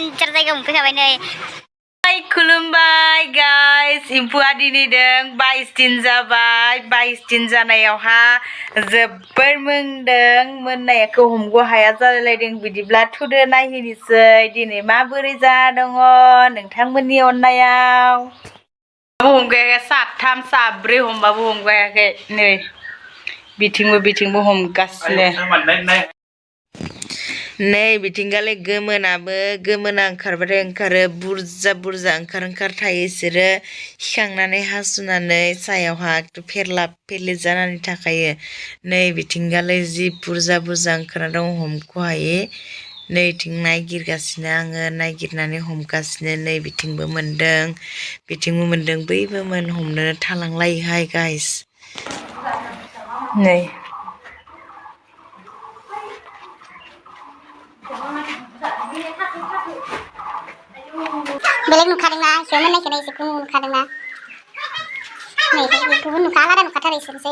डेन्जार जायगा मोनफैखाबाय नै खुलुमबाय गाइस एम्फौआ दिनै दों 22 दिन जाबाय 22 दिन जानायावहा जोबोर मोनदों मोननायखौ हमग' हाया जालायलायदों बिदिब्ला थुदो नायहैनोसै दिनै माबोरै जा दङ नोंथांमोननि अननायाव हमगायाखै साथाम साब्रै हमबाबो हमगायाखै नै बिथिंबो हमगासिनो नै बिथिंगालाय गोमोना ओंखारो बुरजा ओंखार थायो इसोरो हिखांनानै हासुनानै सायावहा फेरलाब फेरलि जानानै थाखायो नै बिथिंगालाय जि बुरजा ओंखारना दं हमख'हायै नैथिं नायगिरगासिनो आङो नायगिरनानै हमगासिनो नै बिथिंबो मोनदों बैबो हमनो थालांलायोहाय गाइस नै बेलेग नुखादोंना एसे मोननायखौनो एसे गुबुन नुखादोंना नै गुबुन नुखा आलादा नुखाथारो इसोरसै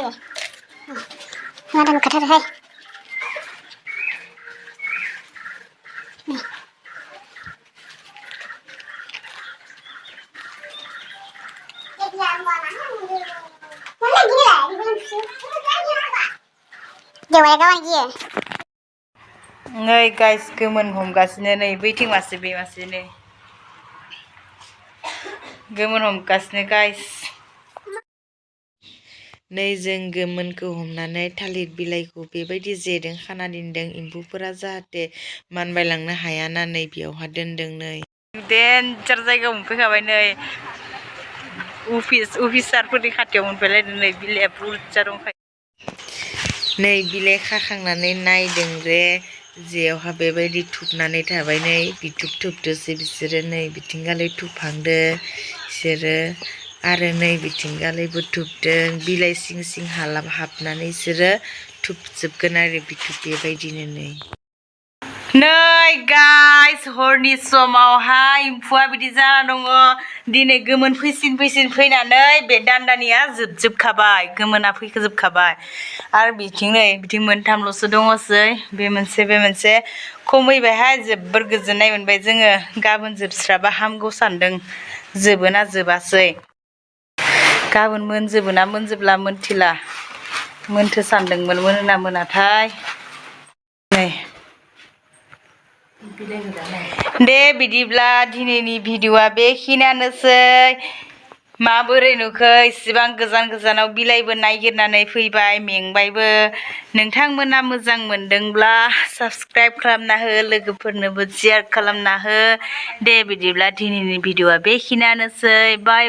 आलादा नुखाथारोहाय नै गाइस गोमोन हमगासिनो नै बैथिं मासे बे मासे नै गोमोन हमगासिनो गाइस नै जों गोमोनखौ हमनानै थालिर बिलाइखौ बेबायदि जेदों खाना दोनदों एम्फौफोरा जाहाथे मानबायलांनो हायाना नै बेयावहा दोनदों नै डेन्जार जायगायाव मोनफैखाबाय नै अफिसारफोरनि खाथियाव मोनफैलायदों नै बिलाइया बुरजा दंखायो नै बिलाइ खाखांनानै नायदों जे जेयावहा बेबायदि थुबनानै थाबाय नै बिथुब थुबदोसो बिसोरो नै बिथिंगालाय थुबहांदो बिसोरो आरो नै बिथिंगालायबो थुबदों बिलाइ सिं हाबनानै बिसोरो थुबजोबगोन आरो बिथुब बेबायदिनो नै गाइस हरनि समावहाय एम्फौआ बिदि जाना दङ दिनै गोमोन फैसिन फैनानै बे दान्दानिया जोबजोबखाबाय गोमोना फैजोबखाबाय आरो बिथिं मोनथामल'सो दङसै बे मोनसे खमैबायहाय जोबोर गोजोननाय मोनबाय जोङो गाबोन जोबस्राबा हामगौ सानदों जोबोना जोबासै गाबोन मोनजोबोना मोनजोबला मोनथिला मोनथो सानदोंमोन मोनोना मोनाथाय नै दे बिदिब्ला दिनैनि भिडिअआ बेखिनियानोसै माबोरै नुखो इसिबां गोजानाव बिलाइबो नागिरनानै फैबाय मेंबायबो नोंथांमोना मोजां मोनदोंब्ला साबस्क्राइब खालामना हो लोगोफोरनोबो शेयार खालामना हो दे बिदिब्ला दिनैनि भिडिअआ बेखिनियानोसै बाय